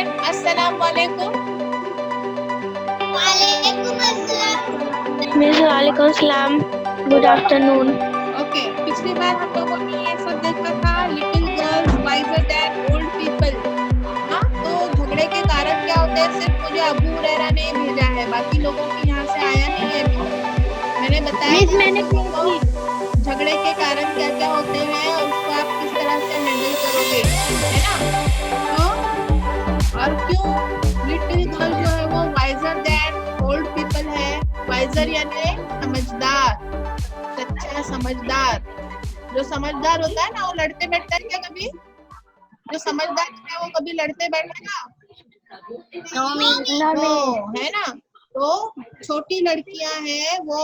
Children, अस्सलाम वालेकुम। Miss वालेकुम सलाम, गुड आफ्टरनून। ओके, पिछली बार हम लोगों ने ये सब देखा था, little girls visor then old people. हाँ, तो झगड़े के कारण क्या होते हैं, सिर्फ मुझे अबू हुरैरा ने भेजा है, बाकी लोगों की यहाँ से आया नहीं है अभी तक। मैंने बताया मिस था मैंने लोगों को झगड़े के कारण क्या क्या होते हैं और उसको आप किस तरह से हैंडल करोगे, है ना। तो और क्यों लिटिल गर्ल जो है वो वाइजर देन ओल्ड पीपल है। वाइजर यानी समझदार, सच्चा समझदार। जो समझदार होता है ना वो लड़ते बैठता है क्या कभी? जो समझदार है वो कभी लड़ते बैठेगा? नो, है ना। तो छोटी लड़कियां हैं वो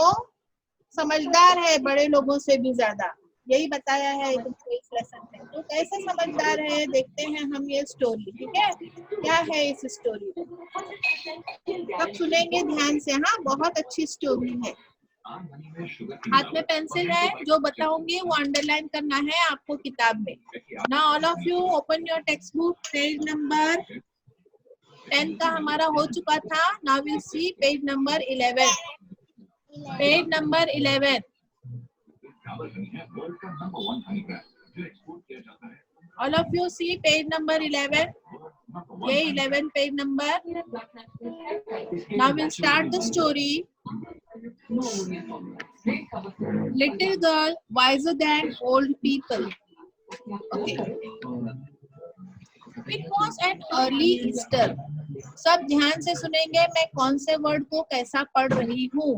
समझदार है बड़े लोगों से भी ज्यादा, यही बताया है तुमको इस लेसन में। तो कैसे समझदार है देखते हैं हम ये स्टोरी, ठीक है। क्या है इस स्टोरी में, सब सुनेंगे ध्यान से। हाँ, बहुत अच्छी स्टोरी है। हाथ में पेंसिल है, जो बताऊंगी वो अंडरलाइन करना है आपको किताब में। Now all of you open your text book, page number 10 का हमारा हो चुका था। Now will see page number 11। Page number 11। All of you see page number 11। ये 11 page number. Now will start the story. Little girl wiser than old people. Okay. It was an early Easter. सब ध्यान से सुनेंगे मैं कौन से word को कैसा पढ़ रही हूँ,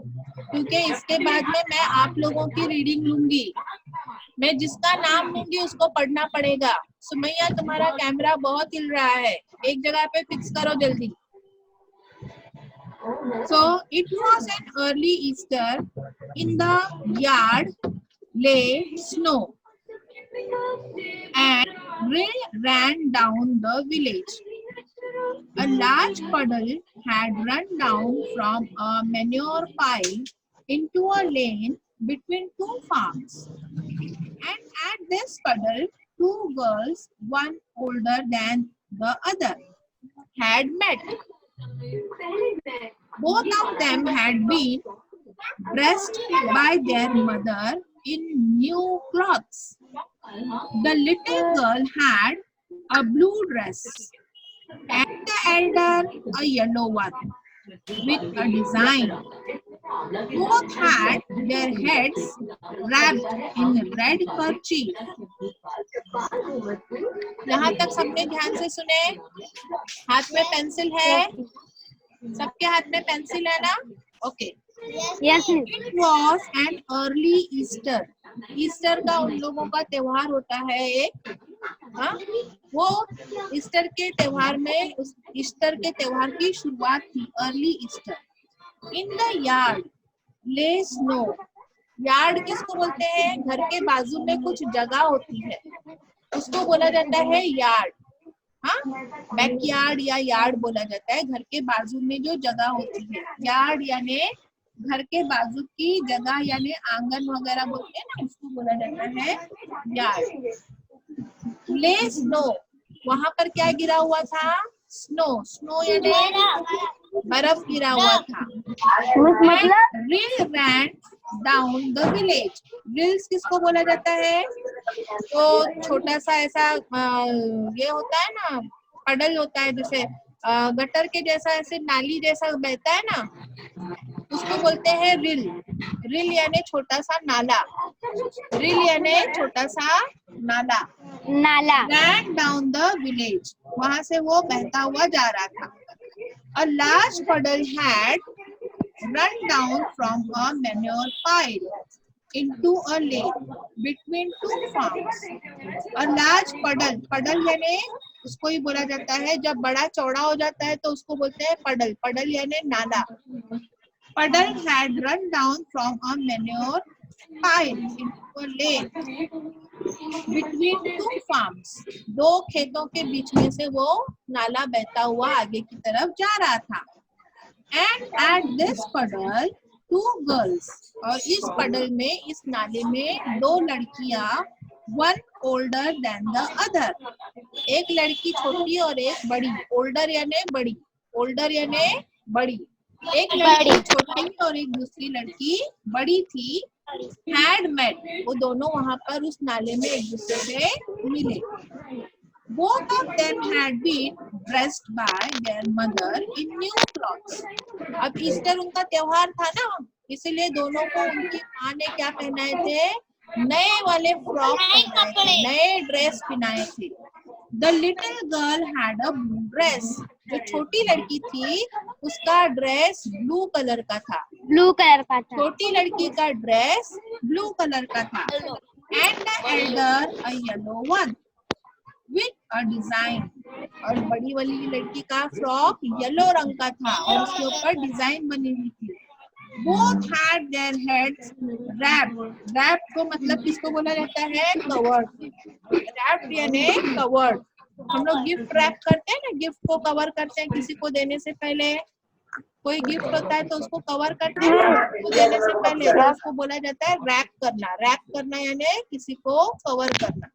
क्योंकि इसके बाद में मैं आप लोगों की रीडिंग लूंगी। मैं जिसका नाम लूंगी उसको पढ़ना पड़ेगा। सुमैया, तुम्हारा कैमरा बहुत हिल रहा है, एक जगह पे फिक्स करो जल्दी। So it was an early Easter. In the yard lay snow, and rain ran down the village. A large puddle had run down from a manure pile into a lane between two farms. And at this puddle, two girls, one older than the other, had met. Both of them had been dressed by their mother in new clothes. The little girl had a blue dress and the elder a yellow one with a design. Both had their heads wrapped in red kerchief. यहाँ तक सबने ध्यान से सुने? हाथ में pencil है, सबके हाथ में पेंसिल है ना? Okay. It was an early Easter. Easter का उन लोगों का त्योहार होता है एक। हाँ, वो ईस्टर के त्योहार में, ईस्टर के त्योहार की शुरुआत थी, early Easter. In the yard ले स्नो। यार्ड किसको बोलते हैं? घर के बाजू में कुछ जगह होती है, उसको बोला जाता है यार्ड। हाँ, बैकयार्ड या यार्ड बोला जाता है घर के बाजू में जो जगह होती है। यार्ड यानी घर के बाजू की जगह, यानी आंगन वगैरह बोलते हैं ना, उसको बोला जाता है यार्ड। ले स्नो, वहां पर क्या गिरा हुआ था? स्नो। स्नो यानी बर्फ गिरा हुआ था। Rill ran down the village. Rills किसको बोला जाता है? तो छोटा सा ऐसा ये होता है ना, पडल होता है, जैसे गटर के जैसा, ऐसे नाली जैसा बहता है ना, उसको बोलते हैं रिल। रिल यानी छोटा सा नाला। रिल यानी छोटा सा नाला। रैन डाउन द विलेज, वहां से वो बहता हुआ जा रहा था। A large puddle had run down from a manure pile into a lane between two farms. A large puddle, puddle यानी उसको ही बोला जाता है जब बड़ा चौड़ा हो जाता है तो उसको बोलते हैं puddle। puddle यानी नाला। Puddle had run down from a manure pile into a lane between two farms. दो खेतों के बीच में से वो नाला बहता हुआ आगे की तरफ जा रहा था। And at this puddle, two girls. और इस पडल में, इस नाले में दो लड़कियां, one older than the other, एक लड़की छोटी और एक बड़ी, ओल्डर यानी बड़ी, ओल्डर यानी बड़ी, एक लड़की छोटी और एक दूसरी लड़की बड़ी थी। हैड मेट, वो दोनों वहां पर उस नाले में एक दूसरे से मिले। Both of them had been dressed by their mother in new clothes. अब ईस्टर उनका त्योहार था ना, इसलिए दोनों को उनकी माँ ने क्या पहनाए थे, नए वाले फ्रॉक पहनाए थे, नए ड्रेस पहनाए थे। The little girl had a blue dress. जो छोटी लड़की थी उसका ड्रेस ब्लू कलर का था, ब्लू कलर का था। छोटी लड़की का ड्रेस ब्लू कलर का था। And the elder a yellow one with a design, और बड़ी वाली लड़की का फ्रॉक येलो रंग का था और उसके ऊपर डिजाइन बनी हुई थी। Both had their heads wrapped. Wrapped को मतलब किसको बोला जाता है, covered. Wrapped यानी covered. हम लोग गिफ्ट रैप करते हैं ना, गिफ्ट को कवर करते हैं किसी को देने से पहले, कोई गिफ्ट होता है तो उसको कवर करते हैं ना, उसको देने से पहले, तो उसको बोला जाता है रैप करना। रैप करना यानी किसी को कवर करना।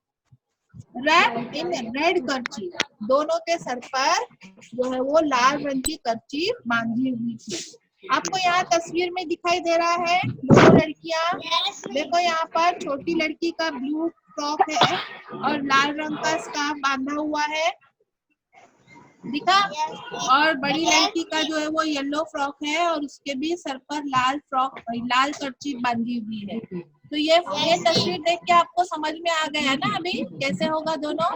रैप इन रेड कर्चीफ, दोनों के सर पर जो है वो लाल रंग की कर्चीफ बांधी हुई थी। आपको यहाँ तस्वीर में दिखाई दे रहा है दोनों लड़कियां, देखो यहाँ पर छोटी लड़की का ब्लू फ्रॉक है और लाल रंग का स्कार्फ बांधा हुआ है, दिखा, और बड़ी लड़की का जो है वो येलो फ्रॉक है और उसके भी सर पर लाल फ्रॉक, लाल कर्चीफ बांधी हुई है। तो ये तस्वीर देख के आपको समझ में आ गया ना अभी कैसे होगा दोनों।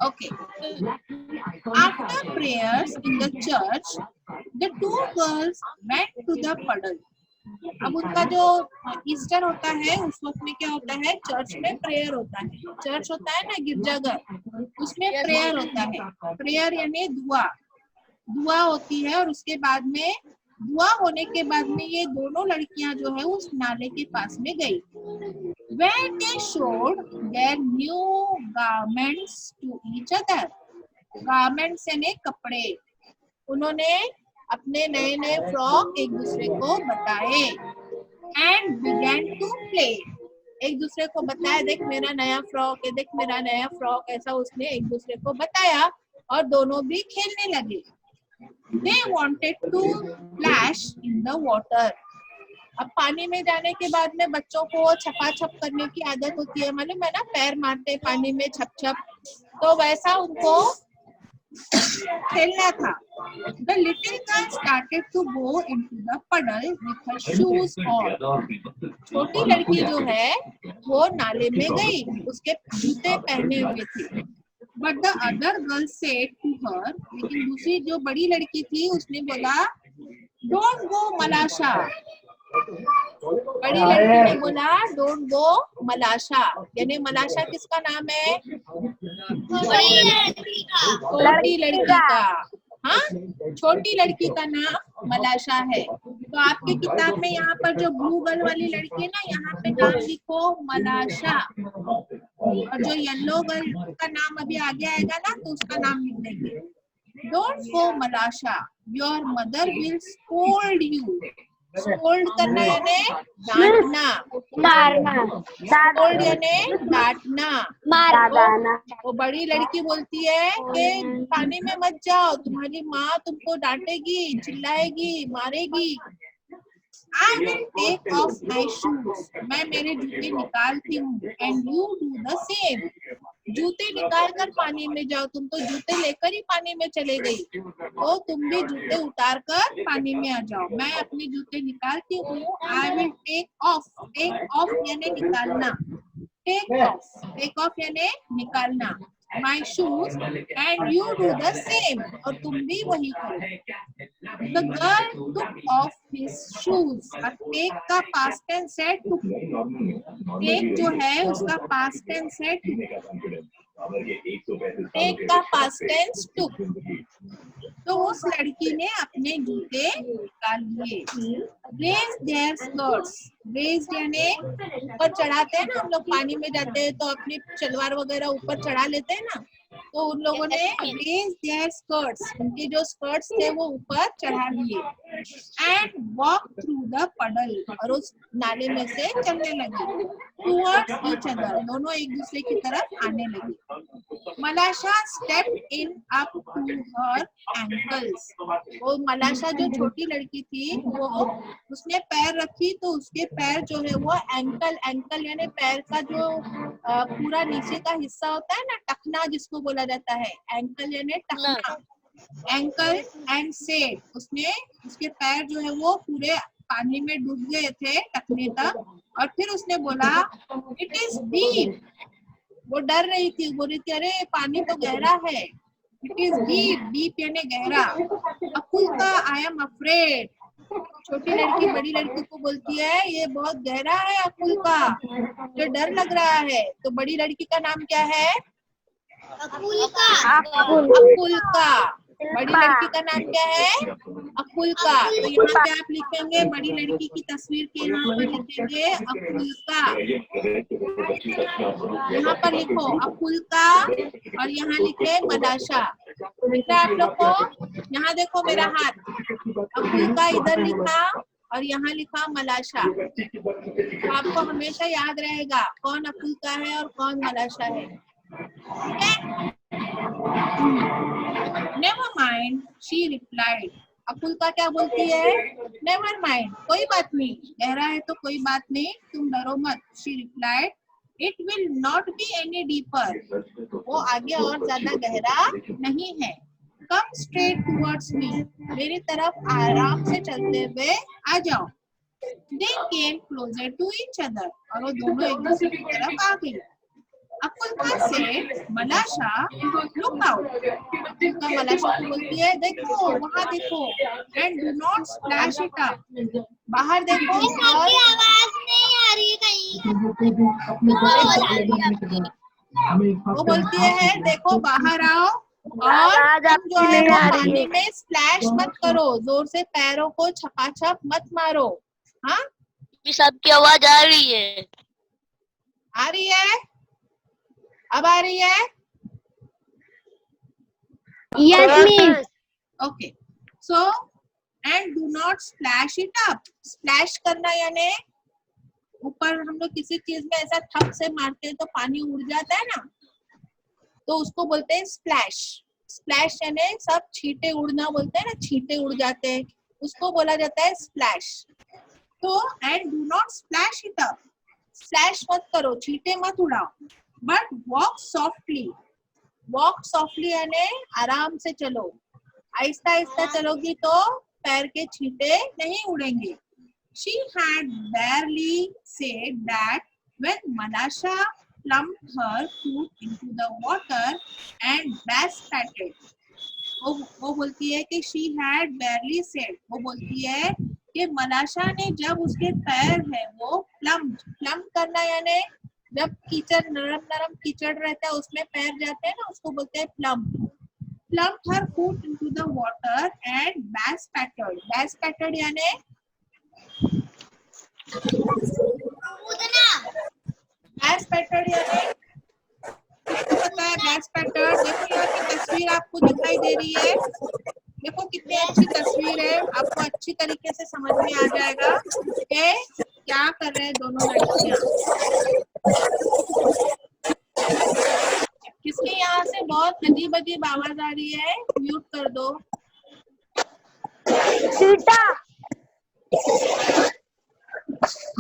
Okay, after prayers in the church the two girls went to the puddle. अब उनका जो ईस्टर होता है उस वक्त में क्या होता है, चर्च में प्रेयर होता है, चर्च होता है ना गिरजाघर, उसमें प्रेयर होता है। प्रेयर यानी दुआ, दुआ होती है और उसके बाद में दुआ होने के बाद में ये दोनों लड़कियां जो है उस नाले के पास में गई। When they showed their new garments to each other, garments यानी कपड़े, उन्होंने अपने नए नए फ्रॉक एक दूसरे को बताए। एंड began to play, एक दूसरे को बताया, देख मेरा नया फ्रॉक है, देख मेरा नया फ्रॉक, ऐसा उसने एक दूसरे को बताया और दोनों भी खेलने लगे। They wanted to splash in the water. अब पानी में जाने के बाद में बच्चों को छपाछप करने की आदत होती है, मालूम है ना, पैर मारते पानी में छप छप, तो वैसा उनको खेलना था। The little girl started to go into the puddle with her shoes on. छोटी लड़की जो है वो नाले में गई, उसके जूते पहने हुए थे। But the other girl said to her, लेकिन दूसरी जो बड़ी लड़की थी उसने बोला, Don't go मलाशा। बड़ी लड़की ने बोला डोंट गो मलाशा, यानी मलाशा किसका नाम है, छोटी लड़की का। हाँ, छोटी लड़की का नाम मलाशा है। तो आपके किताब में यहाँ पर जो ब्लू गर्ल वाली लड़की है ना, यहाँ पे नाम लिखो मलाशा, और जो येलो गर्ल का नाम अभी आगे आएगा ना तो उसका नाम लिख देंगे। Don't go मलाशा, your mother will scold you. Scold करना यानी डांटना, मारना, स्कोल्ड यानी डांटना, मारना। वो बड़ी लड़की बोलती है कि पानी में मत जाओ, तुम्हारी माँ तुमको डांटेगी, चिल्लाएगी, मारेगी। I will take off my shoes, मैं मेरे जूते निकालती हूँ। And you do the same, जूते निकाल कर पानी में जाओ, तुम तो जूते लेकर ही पानी में चले गई, तो तुम भी जूते उतार कर पानी में आ जाओ। मैं अपने जूते निकालती हूँ। I will take off, take off यानी निकालना, take off यानी निकालना, my shoes and you do the same, और तुम भी वही करो। The girl took off his shoes, अब take का past tense है took, take जो है उसका past tense है took, take का past tense took। तो उस लड़की ने अपने जूते निकाल लिए। Raise their skirts, raise यानी ऊपर चढ़ाते हैं ना, हम लोग पानी में जाते हैं तो अपनी शलवार वगैरह ऊपर चढ़ा लेते हैं ना, तो उन लोगों ने रेज देयर स्कर्ट्स, उनके जो स्कर्ट्स थे वो ऊपर चढ़ा दिए। एंड वॉक थ्रू द पडल, और उस नाले में से चलने लगी। टुवर्ड्स ईच अदर, दोनों एक दूसरे की तरफ आने लगी। Malasha stepped in up to her ankles, वो मलाशा जो छोटी लड़की थी वो उसने पैर रखी तो उसके पैर जो है वो एंकल, एंकल यानी पैर का जो पूरा नीचे का हिस्सा होता है ना, टखना जिसको बोला जाता है, एंकल यानी टखना, एंकल एंड सेड, उसने उसके पैर जो है वो पूरे पानी में डूब गए थे टखने तक। और फिर उसने बोला इट इज डीप, वो डर रही थी, बोल रही थी अरे पानी तो गहरा है। इट इज डीप, डीप यानी गहरा। अकुल्का आई एम अफ्रेड, छोटी लड़की बड़ी लड़की को बोलती है ये बहुत गहरा है अकुल्का, जो डर लग रहा है। तो बड़ी लड़की का नाम क्या है? अकुल्का। बड़ी लड़की का नाम क्या है? अकुल्का। तो यहाँ पे आप लिखेंगे बड़ी लड़की की तस्वीर के यहाँ पर लिखेंगे अकुल्का, यहाँ पर लिखो अकुल्का और यहाँ लिखे मलाशा। दिख रहा है आप लोग को? यहाँ देखो मेरा हाथ, अकुल्का इधर लिखा और यहाँ लिखा मलाशा। तो आपको हमेशा याद रहेगा कौन अकुल्का है और कौन मलाशा है। नेवर माइंड शी रिप्लाइड, अकुल्का क्या बोलती है? नेवर माइंड, कोई बात नहीं, गहरा है तो कोई बात नहीं, तुम डरो मत। She replied it will not be any deeper, वो आगे और ज्यादा गहरा नहीं है। कम स्ट्रेट टुवर्ड्स मी, मेरी तरफ आराम से चलते हुए आ जाओ। They came closer to each other, और वो दोनों एक दूसरे की तरफ आ गई। Akulka said Malasha look out, Akulka Malasha को बोलती है देखो वहाँ देखो, and do not splash it up, बाहर देखो। और आवाज नहीं आ रही कहीं, वो बोलती है देखो बाहर आओ और तुम जो है वो पानी में स्प्लैश मत करो, जोर से पैरों को छपाछप मत मारो। हाँ, सबकी आवाज आ रही है? आ रही है? अब आ रही है? Yes miss. Okay, so and do not splash it up, splash करना यानी ऊपर हम लोग किसी चीज में ऐसा थप से मारते हैं तो पानी उड़ जाता है ना, तो उसको बोलते हैं स्प्लैश। स्प्लैश यानी सब छींटे उड़ना बोलते हैं ना, छींटे उड़ जाते हैं, उसको बोला जाता है स्प्लैश। तो and do not splash it up, splash मत करो, छींटे मत उड़ाओ। But walk softly, walk softly यानी आराम से चलो, आहिस्ता आहिस्ता चलोगी तो पैर के छींटे नहीं उड़ेंगे। She had barely said that when Malasha plumped her foot into the water and backspattered. वो बोलती है कि she had barely said, वो बोलती है कि मलाशा ने जब उसके पैर है वो प्लम्प करना यानी जब कीचड़ नरम नरम कीचड़ रहता है उसमें पैर जाते हैं ना, उसको बोलते हैं plump. Plumped her foot into the water and backspattered यानी backspattered यानी किसको पता है backspattered? देखो यहाँ की तस्वीर आपको दिखाई दे रही है, देखो कितनी अच्छी तस्वीर है, आपको अच्छी तरीके से समझ में आ जाएगा कि क्या कर रहे हैं दोनों लड़कियां। किसके यहाँ से बहुत अजीब अजीब आवाज आ रही है? म्यूट कर दो।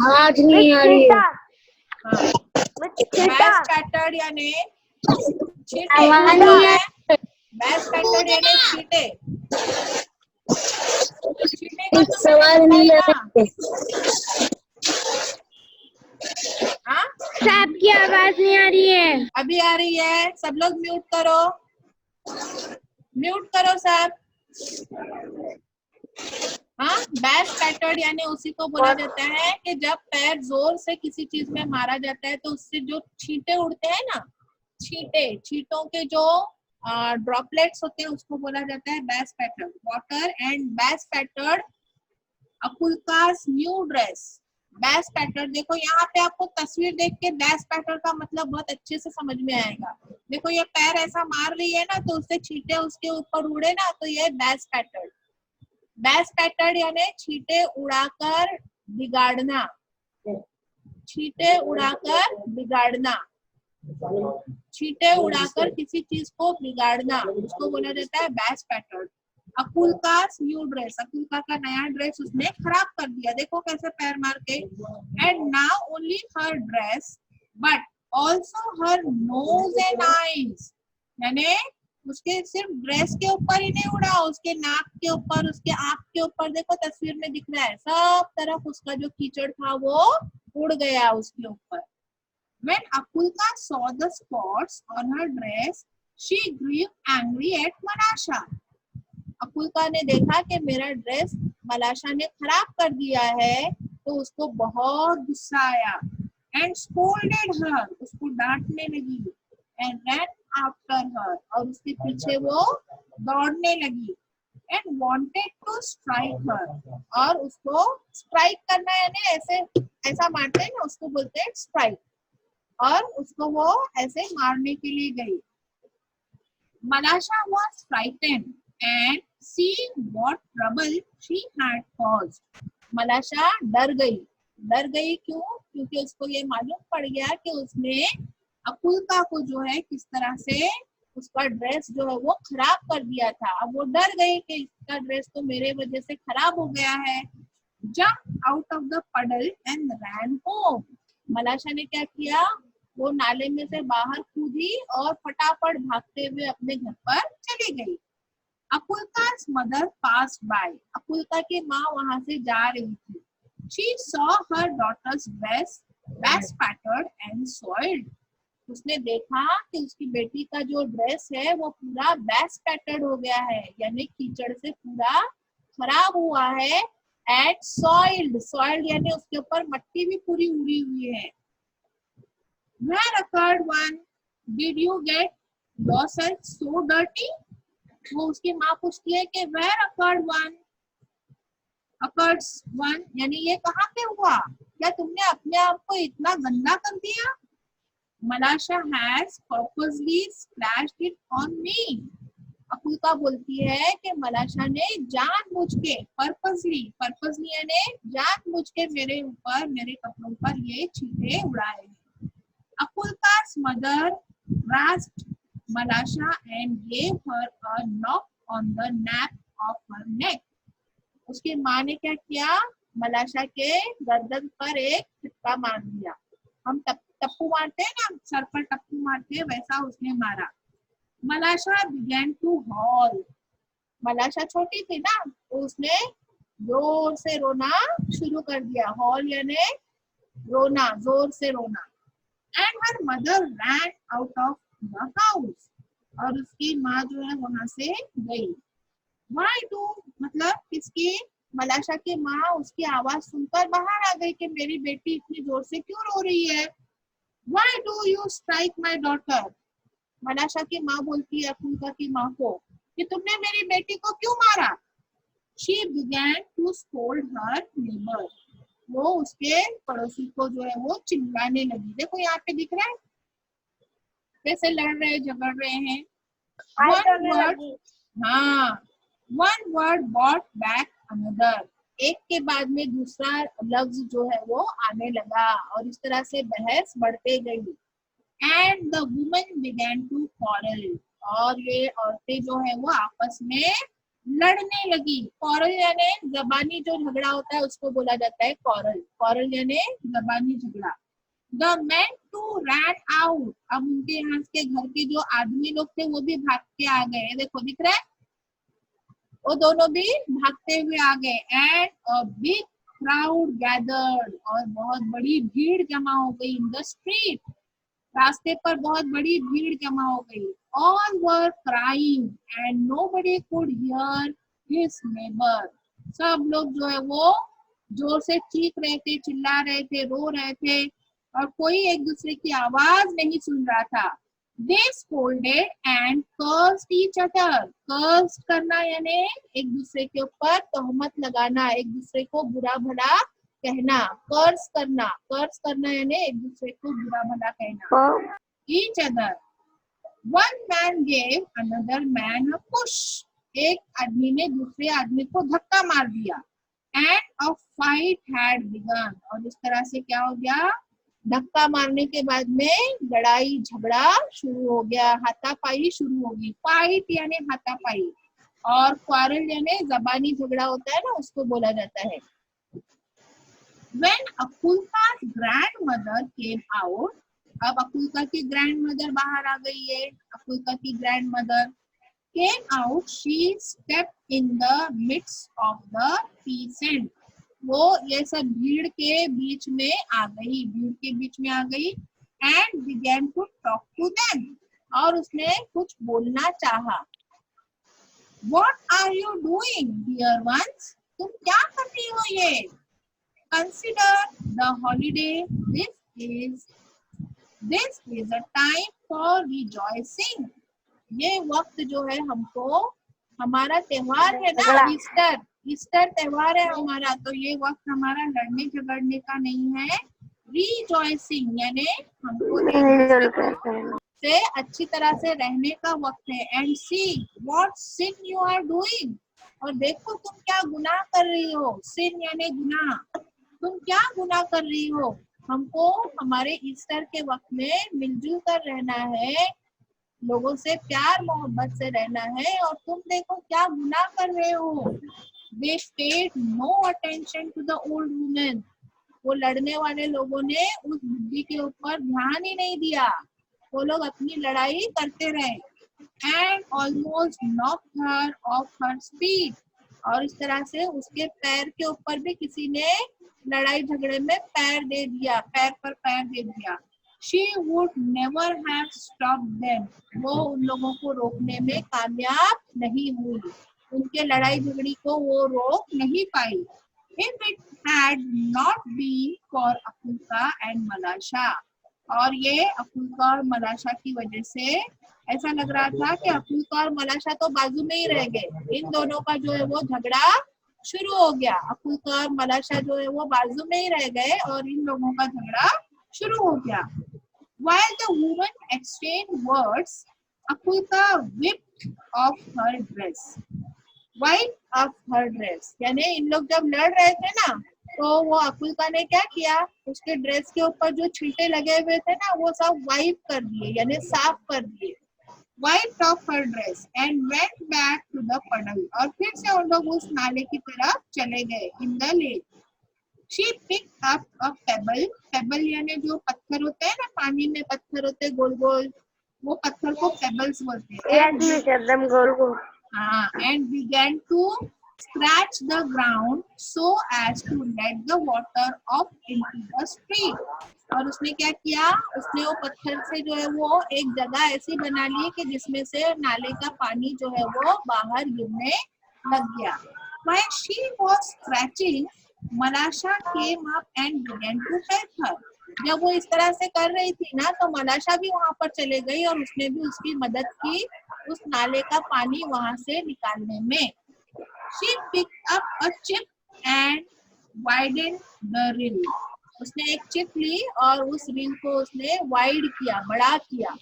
आवाज नहीं आ रही है। backspattered यानी छींटे, backspattered यानी छींटे। छींटे का तो सवाल नहीं आ रहा। हाँ, सबकी आवाज नहीं आ रही है। अभी आ रही है, सब लोग म्यूट करो, म्यूट करो सब। हाँ, backspattered यानी उसी को बोला जाता है कि जब पैर जोर से किसी चीज में मारा जाता है तो उससे जो छींटे उड़ते हैं ना, छींटों के जो ड्रॉपलेट्स होते हैं उसको बोला जाता है backspattered। Water and backspattered Akulka's new dress. backspattered देखो यहाँ पे आपको तस्वीर देख के backspattered का मतलब बहुत अच्छे से समझ में आएगा। देखो ये पैर ऐसा मार रही है ना, तो उससे छींटे उसके ऊपर उड़े ना, तो ये बैस पैटर्ड। बैस पैटर्ड यानी छींटे उड़ाकर बिगाड़ना, छींटे उड़ाकर बिगाड़ना, छींटे उड़ाकर किसी चीज को बिगाड़ना, उसको बोला जाता है बैस पैटर्न। अकुलका's न्यू ड्रेस, अकुलका का नया ड्रेस उसने खराब कर दिया, देखो कैसे पैर मार के। And now only her dress but also her nose and eyes, यानी उसके सिर्फ ड्रेस के ऊपर ही नहीं उड़ा, उसके नाक के ऊपर, उसके आंख के ऊपर, देखो तस्वीर में दिख रहा है, सब तरफ उसका जो कीचड़ था वो उड़ गया उसके ऊपर। When Akulka saw the spots on her dress, she grew angry at Malasha. अकुलका ने देखा कि मेरा ड्रेस मलाशा ने खराब कर दिया है, तो उसको बहुत गुस्सा आया। एंड स्कोल्डेड हर, उसको डांटने लगी। एंड रैन आफ्टर हर, और उसके पीछे वो दौड़ने लगी। एंड वांटेड टू स्ट्राइक हर, और उसको स्ट्राइक करना यानी ऐसे ऐसा मारते हैं ना, उसको बोलते हैं स्ट्राइक, और उसको वो ऐसे मारने के लिए गई। Malasha was frightened and seeing what trouble she had caused. Malasha डर गई क्यों? क्योंकि उसको ये मालूम पड़ गया कि उसने अकुलका को जो है किस तरह से उसका ड्रेस जो है वो खराब कर दिया था। अब वो डर गई कि इसका ड्रेस तो मेरे वजह से खराब हो गया है। जंप आउट ऑफ द पडल एंड रैन होम। मलाशा ने क्या किया, वो नाले में से बाहर कूदी और फटाफट भागते हुए अपने घर पर चली गई। अकुलका's mother passed by. अकुलका की माँ वहां से जा रही थी। She saw her daughter's dress spattered and soiled. उसने देखा कि उसकी बेटी का जो ड्रेस है वो पूरा बैस पैटर्ड हो गया है, यानी कीचड़ से पूरा खराब हुआ है। एंड सॉइल्ड यानी उसके ऊपर मट्टी भी पूरी उड़ी हुई है। Where occurred one? Did you get yourself so dirty? वो उसकी माँ पूछती है कि where occurred one? Occurs one यानी ये कहाँ पे हुआ? क्या तुमने अपने आप को इतना गंदा कर दिया? Malasha has purposely splashed it on me. अकुलका बोलती है कि मलाशा ने जानबूझ के, पर्पसली यानी जानबूझ के मेरे ऊपर, मेरे कपड़ों पर ये छींटे उड़ाए हैं। अकुलका's mother grasped Malasha and gave her a knock on the nape of her neck. उसकी माँ ने क्या किया, मलाशा के गर्दन पर एक चप्पा मार दिया। हम टप्पू मारते हैं ना, सर पर टप्पू मारते हैं, वैसा उसने मारा। मलाशा began to howl. मलाशा छोटी थी ना, तो उसने जोर से रोना शुरू कर दिया। हॉल यानी रोना, जोर से रोना। And her mother ran out of the house. और उसकी माँ जो है वहां से गई। Why do मतलब किसकी, मलाशा की माँ उसकी आवाज सुनकर बाहर आ गई कि मेरी बेटी इतनी जोर से क्यों रो रही है। Why do you strike my daughter? मलाशा की माँ बोलती है अकुलका की माँ को कि तुमने मेरी बेटी को क्यों मारा। She began to scold her neighbor. वो उसके पड़ोसी को जो है वो चिल्लाने लगी। देखो यहाँ पे दिख रहा है कैसे लड़ रहे, झगड़ रहे हैं। One word brought back another. एक के बाद में दूसरा लफ्ज जो है वो आने लगा और इस तरह से बहस बढ़ते गई। And the women began to quarrel. और ये औरतें जो है वो आपस में लड़ने लगी। quarrel यानी जबानी जो झगड़ा होता है उसको बोला जाता है quarrel यानी जबानी झगड़ा। The men too ran out. अब उनके यहाँ के घर के जो आदमी लोग थे वो भी भाग के आ गए। देखो दिख रहा है, वो दोनों भी भागते हुए आ गए। And a big crowd gathered. और बहुत बड़ी भीड़ जमा हो गई in the street. रास्ते पर बहुत बड़ी भीड़ जमा हो गई। All were crying and nobody could hear his neighbor. सब लोग जो है वो जोर से चीख रहे थे, चिल्ला रहे थे, रो रहे थे और कोई एक दूसरे की आवाज नहीं सुन रहा था। They scolded and cursed each other. Cursed करना यानी एक दूसरे के ऊपर तोहमत लगाना, एक दूसरे को बुरा भला कहना। कर्ज करना यानी एक दूसरे को बुरा भला कहना। Each other. One man gave another man a push. एक आदमी ने दूसरे आदमी को धक्का मार दिया. And a fight had begun. और इस तरह से क्या हो गया, धक्का मारने के बाद में लड़ाई झगड़ा शुरू हो गया, हाथापाई शुरू होगी. फाइट यानी हाथापाई और क्वारल यानी जबानी झगड़ा होता है ना, उसको बोला जाता है. When Akulka's grandmother came out, अब अकुल्का की ग्रैंडमदर बाहर आ गई है. अकुल्का की grandmother came out, she stepped in the midst of the peasant. वो ये सब भीड़ के बीच में आ गई, भीड़ के बीच में आ गई. And began to talk to them. और उसने कुछ बोलना चाहा. What are you doing, dear ones? तुम क्या कर रही हो ये? Consider the holiday. This is a time for rejoicing. ये वक्त जो है हमको, हमारा त्योहार है ना, ईस्टर त्योहार है हमारा, तो ये वक्त हमारा लड़ने झगड़ने का नहीं है. रिजॉइसिंग यानी हमको से अच्छी तरह से रहने का वक्त है. And see what sin you are doing. और देखो तुम क्या गुनाह कर रही हो. सिन यानी गुनाह. तुम क्या गुनाह कर रही हो. हमको हमारे ईस्टर के वक्त में मिलजुल कर रहना है, लोगों से प्यार मोहब्बत से रहना है, और तुम देखो क्या गुनाह कर रहे हो. They paid no attention to the old woman. वो लड़ने वाले लोगों ने उस बुढ़ी के ऊपर ध्यान ही नहीं दिया. वो लोग अपनी लड़ाई करते रहे. And almost knocked her off her feet. और इस तरह से उसके पैर के ऊपर भी किसी ने लड़ाई झगड़े में पैर दे दिया, पैर पर पैर दे दिया. She would never have stopped them. वो उन लोगों को रोकने में कामयाब नहीं हुई, उनके लड़ाई झगड़ी को वो रोक नहीं पाई. If it had not been for Akulka and Malasha. और ये अकुल्का और मलाशा की वजह से ऐसा लग रहा था कि अकुल्का और मलाशा तो बाजू में ही रह गए. इन दोनों का जो है वो झगड़ा शुरू हो गया. अकुल्का और मलाशा जो है वो बाजू में ही रह गए और इन लोगों का झगड़ा शुरू हो गया. While the woman exchanged words, Akulka whipped off her dress. Whipped off her dress. यानी इन लोग जब लड़ रहे थे ना, तो वो अकुल्का ने क्या किया, उसके ड्रेस के ऊपर जो छींटे लगे हुए थे ना, वो सब वाइप कर दिए, यानी साफ कर दिए. Wiped off her dress and went back to the puddle. और फिर से उन लोग उस नाले की तरफ चले गए. In the lake. She picked up a pebble. Pebble यानी जो पत्थर होते हैं ना, पानी में पत्थर होते हैं गोल गोल, वो पत्थर को पेबल्स बोलते हैं. हाँ. And began to scratch the ground so as to let the water off into the street. और उसने क्या किया, उसने वो पत्थर से जो है वो एक जगह ऐसी बना ली कि जिसमें से नाले का पानी जो है वो बाहर गिरने लग गया. While she was scratching, Malasha came up and began to help her. जब वो इस तरह से कर रही थी ना, तो मलाशा भी वहां पर चले गई और उसने भी उसकी मदद की उस नाले का पानी वहां से निकालने में. She picked up a chip and widened the rill. उसने एक चिप ली और उस रिल को उसने वाइड किया, बड़ा किया.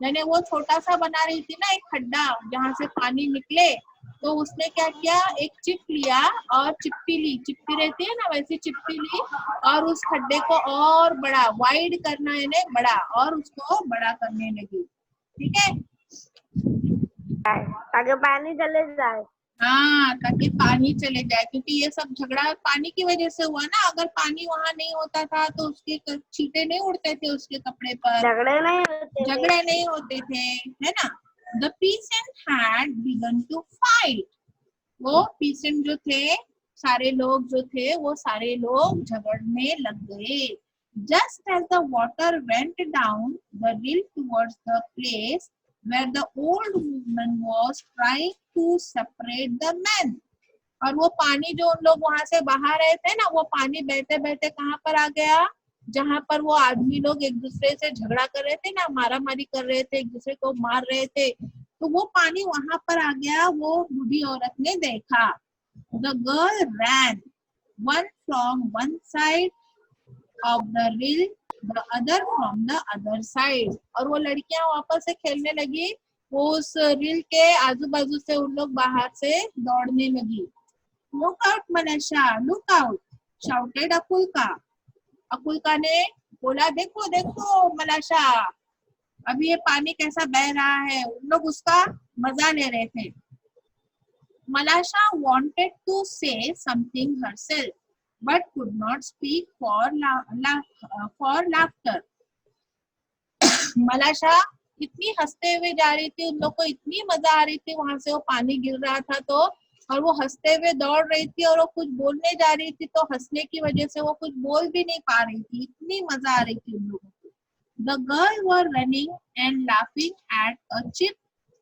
यानी वो छोटा सा बना रही थी ना एक खड्डा जहाँ से पानी निकले, तो उसने क्या किया, एक चिप लिया और चिप्पी ली, चिप्पी रहती है ना वैसी चिप्पी ली और उस खड्डे को और बड़ा, वाइड करना है बड़ा, और उसको बड़ा करने लगी. ठीक है, ताकि पानी चले जाए. हाँ, ताकि पानी चले जाए, क्योंकि ये सब झगड़ा पानी की वजह से हुआ ना. अगर पानी वहाँ नहीं होता था तो उसके छींटे नहीं उड़ते थे उसके कपड़े पर, झगड़े नहीं होते थे, है ना. The peasant had begun to fight. वो peasant जो थे, सारे लोग जो थे, वो सारे लोग झगड़ने लग गए. Just as the water went down the rill towards the place where the old woman was trying to separate the men. और वो पानी जो उन लोग वहां से बाहर आए थे ना, वो पानी बहते बहते कहाँ पर आ गया, जहाँ पर वो आदमी लोग एक दूसरे से झगड़ा कर रहे थे ना, मारा मारी कर रहे थे, एक दूसरे को मार रहे थे, तो वो पानी वहां पर आ गया. वो बूढ़ी औरत ने देखा. The girl ran, one from one side of the rill the other from the other side. और वो लड़कियां वापस से खेलने लगी, वो उस रील के आजू बाजू से उन लोग बाहर से दौड़ने लगी. Look out Malasha, look out, shouted अकुल्का. अकुल्का ने बोला देखो देखो मलाशा, अभी ये पानी कैसा बह रहा है. उन लोग उसका मजा ले रहे थे. Malasha wanted to say something herself, but could not speak for laughter. मलाशा इतनी हंसते हुए जा रही थी, उन लोग को इतनी मजा आ रही थी, वहां से वो पानी गिर रहा था तो, और वो हंसते हुए दौड़ रही थी और वो कुछ बोलने जा रही थी तो हंसने की वजह से वो कुछ बोल भी नहीं पा रही थी, इतनी मजा आ रही थी उन लोगों को. The girls were running and laughing at a chip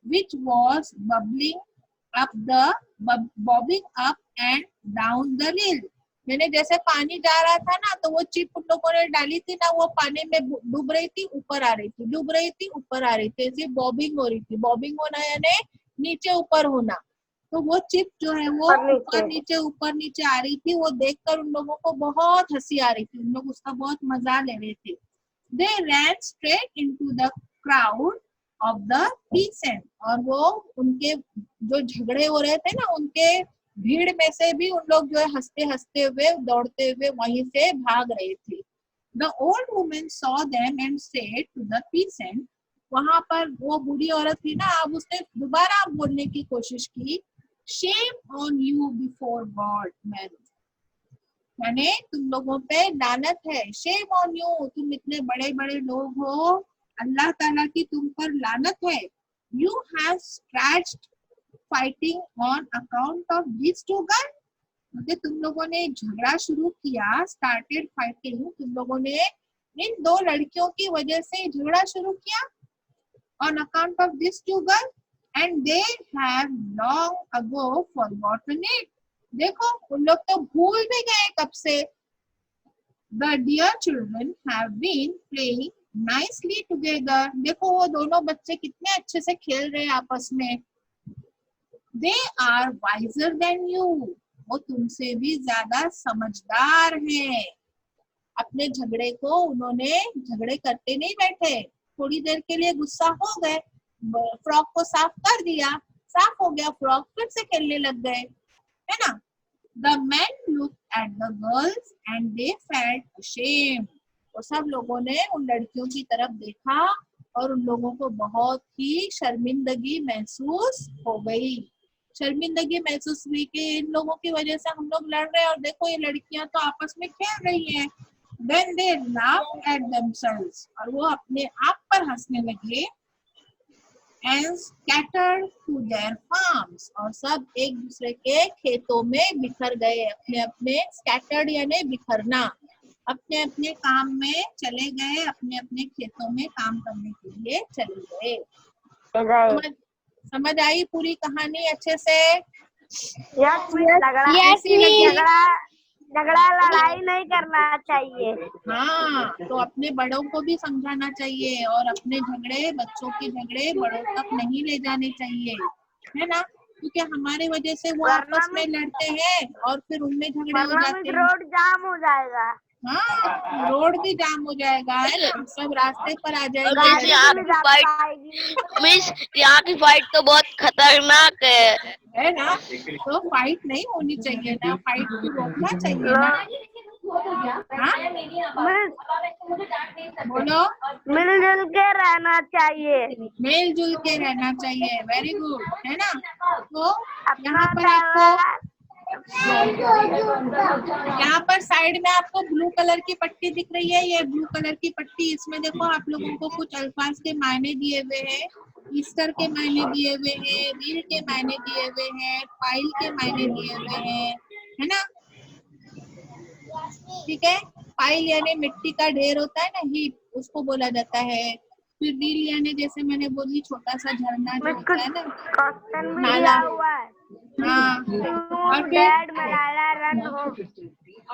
which was bobbing up and down the reel. मैंने जैसे पानी जा रहा था ना, तो वो चिप उन लोगों ने डाली थी ना, वो पानी में डूब रही थी, ऊपर आ रही थी, डूब रही थी, ऊपर आ रही थी, ऐसे बॉबिंग हो रही थी. बॉबिंग होना यानी नीचे ऊपर होना. तो वो चिप जो है वो ऊपर नीचे आ रही थी. वो देखकर उन लोगों को बहुत हंसी आ रही थी, उन लोग उसका बहुत मजा ले रहे थे. They ran straight into the crowd of the peasants. और वो उनके जो झगड़े हो रहे थे ना, उनके भीड़ में से भी उन लोग जो है हंसते हंसते हुए दौड़ते हुए वहीं से भाग रहे थे. The old woman saw them and said to the peasant. वहां पर वो बूढ़ी औरत थी ना, अब उसने दोबारा बोलने की कोशिश की. Shame on you before God, man. यानी तुम लोगों पे लानत है. Shame on you, तुम इतने बड़े बड़े लोग हो, अल्लाह ताला की तुम पर लानत है. You have scratched fighting on account of these two girls. मतलब तुम लोगों ने झगड़ा शुरू किया, started fighting, तुम लोगों ने इन दो लड़कियों की वजह से झगड़ा शुरू किया, on account of these two girls, and they have long ago forgotten it. देखो उन लोग तो भूल भी गए कब से. The dear children have been playing nicely together. देखो वो दोनों बच्चे कितने अच्छे से खेल रहे हैं आपस में. They are wiser than you. वो तुमसे भी ज्यादा समझदार हैं. अपने झगड़े को उन्होंने झगड़े करते नहीं बैठे, थोड़ी देर के लिए गुस्सा हो गए, फ्रॉक को साफ कर दिया, साफ हो गया फ्रॉक, फिर से खेलने लग गए, है ना. The men looked at the girls and they felt ashamed. और सब लोगों ने उन लड़कियों की तरफ देखा और उन लोगों को बहुत ही शर्मिंदगी महसूस हो गई. शर्मिंदगी महसूस हुई कि इन लोगों की वजह से हम लोग लड़ रहे हैं और देखो ये लड़कियां तो आपस में खेल रही हैं. Then they laughed at themselves. और वो अपने आप पर हंसने लगे. And scattered to their farms. और सब एक दूसरे के खेतों में बिखर गए. अपने अपने scattered यानी बिखरना, अपने अपने काम में चले गए, अपने अपने खेतों में काम करने के लिए चले गए. समझ आई पूरी कहानी अच्छे से? झगड़ा लड़ाई नहीं करना चाहिए. हाँ, तो अपने बड़ों को भी समझाना चाहिए और अपने झगड़े, बच्चों के झगड़े बड़ों तक नहीं ले जाने चाहिए, है ना. क्योंकि हमारे वजह से वो आपस में लड़ते हैं और फिर उनमें झगड़े हो जाते हैं. रोड जाम हो जाएगा. हाँ, रोड भी जाम हो जाएगा, है ना. सब रास्ते पर आ जाएंगे. यहाँ की फाइट तो बहुत खतरनाक है ना. तो फाइट नहीं होनी चाहिए ना, फाइट को रोकना चाहिए ना. बोलो. मिलजुल के रहना चाहिए. मिलजुल के रहना चाहिए. वेरी गुड, है ना. तो यहाँ पर आपको, यहाँ पर साइड में आपको ब्लू कलर की पट्टी दिख रही है. ये ब्लू कलर की पट्टी, इसमें देखो आप लोगों को कुछ अल्फाज के मायने दिए हुए हैं. ईस्टर के मायने दिए हुए हैं, रील के मायने दिए हुए हैं, फाइल के मायने दिए हुए हैं, है ना. ठीक है. फाइल यानी मिट्टी का ढेर होता है ना, हीप, उसको बोला जाता है. फिर रील यानी जैसे मैंने बोली छोटा सा झरना जो होता है ना, नाला. हाँ. और फिर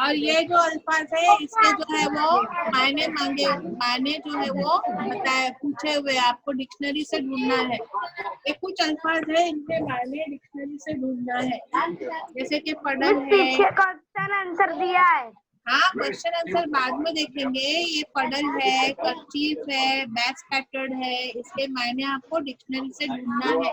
और ये जो अल्फाज है इसके जो है वो मायने मांगे, मायने जो है वो बताए, पूछे हुए आपको डिक्शनरी से ढूंढना है. ये कुछ अल्फाज है, इनके मायने डिक्शनरी से ढूंढना है. जैसे कि पढ़न है. क्वेश्चन आंसर दिया है. हाँ, क्वेश्चन आंसर बाद में देखेंगे। ये पडल है, कर्चीफ है, बैग स्कैटर्ड है, इसके मायने आपको डिक्शनरी से ढूंढना है।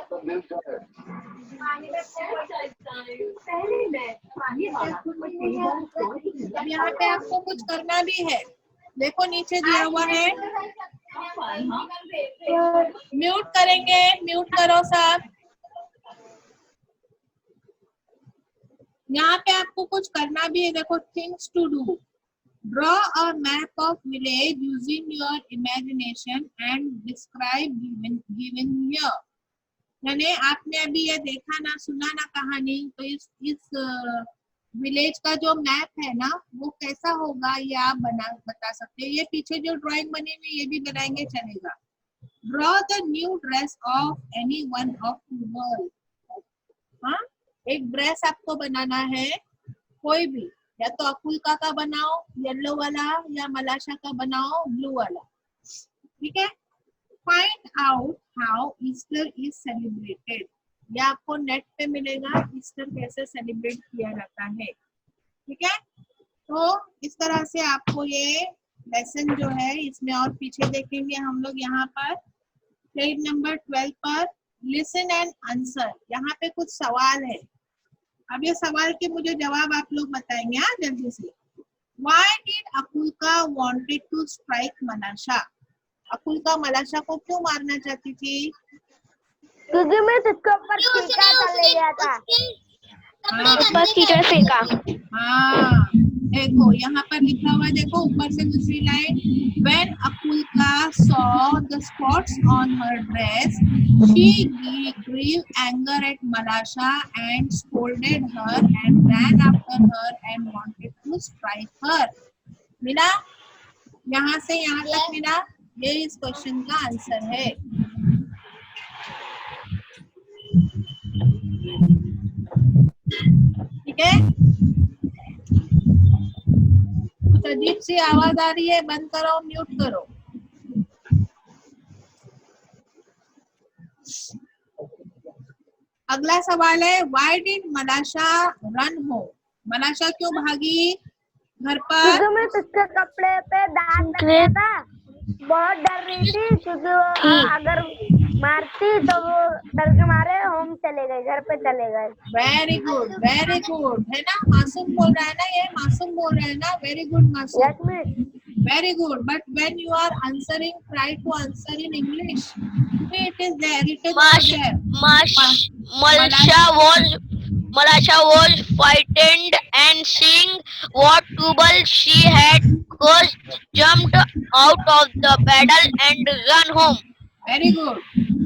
अब यहाँ पे आपको कुछ करना भी है। देखो नीचे दिया हुआ है, म्यूट करेंगे, म्यूट करो सब। यहाँ पे आपको कुछ करना भी है। देखो, things to do, draw a map of village using your imagination and describe given here. यानी आपने अभी ये देखा ना, सुना ना कहानी, तो इस विलेज का जो मैप है ना, वो कैसा होगा ये आप बता सकते हैं। ये पीछे जो ड्राइंग बनी हुई, ये भी बनाएंगे, चलेगा। Draw the new dress of any one of the world. हाँ, एक ड्रेस आपको बनाना है, कोई भी, या तो अकुल्का का बनाओ येलो वाला, या मलाशा का बनाओ ब्लू वाला, ठीक है। Find out how Easter is celebrated. ये आपको नेट पे मिलेगा, ईस्टर कैसे सेलिब्रेट किया जाता है, ठीक है। तो इस तरह से आपको ये लेसन जो है, इसमें और पीछे देखेंगे हम लोग। यहाँ पर पेज नंबर 12 पर लिसन एंड आंसर, यहाँ पे कुछ सवाल है। अब ये सवाल के मुझे जवाब आप लोग बताएंगे, हाँ, जल्दी से। Why did अकुल्का wanted to strike मलाशा? अकुल्का Malasha को क्यों मारना चाहती थी? क्योंकि मैं उसके ऊपर कीचड़ चले गया था। ऊपर कीचड़ फेंका। हाँ, देखो यहाँ पर लिखा हुआ है, देखो ऊपर से दूसरी line. When अकुल्का saw the spots on her dress, she grew anger at Malasha and scolded her and ran after her and wanted to strike her. मिला? यहाँ से यहाँ तक मिला? ये इस क्वेश्चन का आंसर है। ठीक है, कुछ अजीब सी आवाज आ रही है, बंद करो, म्यूट करो। अगला सवाल है, व्हाई डिड मलाशा रन होम? मलाशा क्यों भागी घर पर? क्योंकि मैं उसके कपड़े पे दांत रख दिया था, बहुत डर रही थी, क्योंकि वो अगर मारती तो वो डर के मारे होम चले गए, घर पे चले गए। वेरी गुड, वेरी गुड, है ना। मासूम बोल रहा है ना, ये मासूम बोल रहा है ना। वेरी गुड मासूम, yes miss. very good, but when you are answering, try to answer in English. It is there, it is there. Malasha was frightened and seeing what trouble she had caused, jumped out of the battle and ran home. Very good.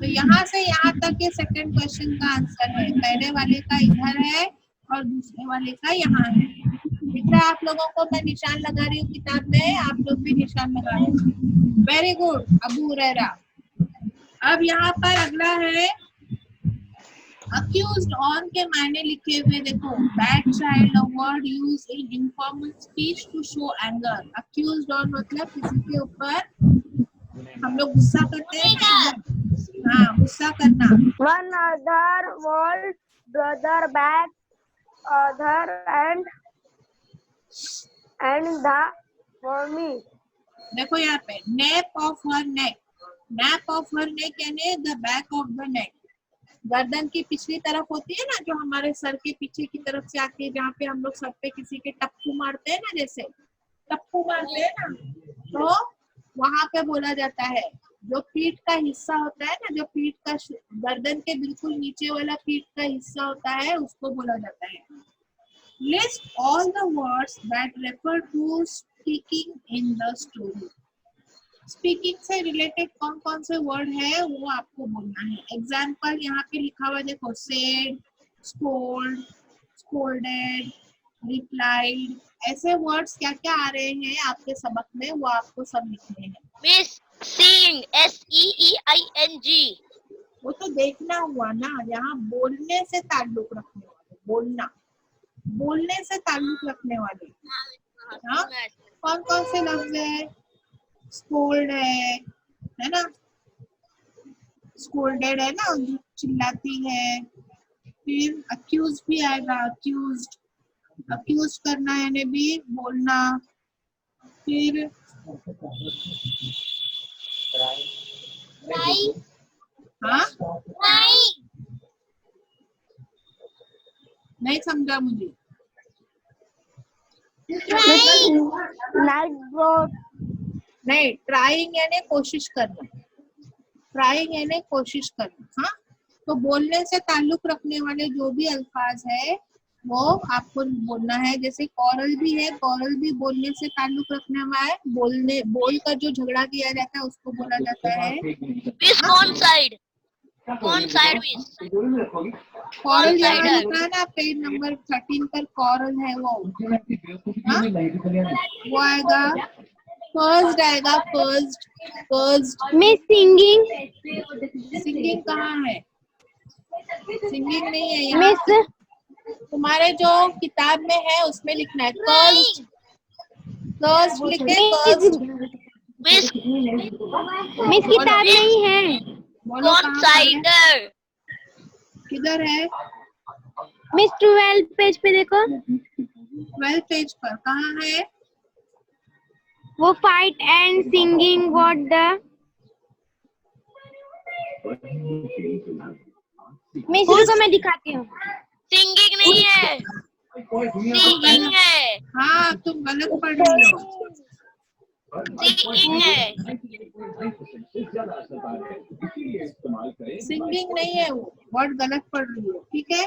तो यहाँ से यहाँ तक ये second question का answer है। पहले वाले का इधर है और दूसरे वाले का यहाँ है। दिख रहा है आप लोगों को? मैं निशान लगा रही हूँ किताब में, आप लोग भी निशान लगा रहे हैं। Very good Abu Huraira. अब यहाँ पर अगला है, अक्यूज्ड ऑन के मायने लिखे हुए देखो। Bad child, a word used in informal speech to show anger. Accused on मतलब किसी के ऊपर हम लोग गुस्सा करते हैं ना, हाँ, गुस्सा करना। One other world brother back other and the for me. देखो यहाँ पे nape of her neck, nape of her neck यानी the back of the neck. गर्दन की पिछली तरफ होती है ना, जो हमारे सर के पीछे की तरफ से आती है, जहाँ पे हम लोग सर पे किसी के टप्पू मारते हैं ना, जैसे टप्पू मारते हैं ना, तो वहां पे बोला जाता है। जो पीठ का हिस्सा होता है ना, जो पीठ का गर्दन के बिल्कुल नीचे वाला पीठ का हिस्सा होता है, उसको बोला जाता है। List all the words that refer to speaking in the story. Speaking से रिलेटेड कौन कौन से वर्ड है वो आपको बोलना है। एग्जाम्पल यहाँ पे लिखा हुआ देखो, सेड, स्कोल्ड, स्कोल्डेड, रिप्लाइड, ऐसे वर्ड्स क्या क्या आ रहे हैं आपके सबक में, वो आपको सब लिखने हैं। मिस सीइंग, SEEING, वो तो देखना हुआ ना, यहाँ बोलने से ताल्लुक रखने वाले, बोलना, बोलने से ताल्लुक रखने वाले। हाँ, कौन कौन से लफ्ज है? स्कोल्ड है ना, स्कोल्डेड है ना, चिल्लाती है। फिर अक्यूज भी आएगा, अक्यूज्ड, अक्यूज करना यानी भी बोलना। फिर हाँ नहीं समझा मुझे। Night boat. नहीं, ट्राइंग यानी कोशिश करना, ट्राइंग यानी कोशिश करना। हाँ, तो बोलने से ताल्लुक रखने वाले जो भी अल्फाज है वो आपको बोलना है। जैसे कॉरल भी है, कॉरल भी बोलने से ताल्लुक रखने वाला है। बोल कर जो झगड़ा किया जाता है उसको बोला जाता है। मिस कौन साइड मिस? कॉरल यहाँ लिखा है ना पेज नंबर 13 पर, कॉरल है वो। हाँ? वो आएगा फर्स्ट, आएगा फर्स्ट। Miss singing. सिंगिंग कहाँ है? सिंगिंग नहीं है यहाँ। मिस तुम्हारे जो किताब में है उसमें लिखना है फर्स्ट, फर्स्ट लिखे फर्स्ट। मिस किताब नहीं है। बोलो कौन कहाँ साइड? पर है? किधर है? मिस 12 पेज पे देखो। 12 पेज पर कहाँ है? वो fight and singing what the. Miss रुको मैं दिखाती हूँ। सिंगिंग नहीं है, सिंगिंग है, हाँ तुम गलत पढ़ रही हो। सिंगिंग है। सिंगिंग नहीं है वो, वर्ड गलत पढ़ रही हो। ठीक है,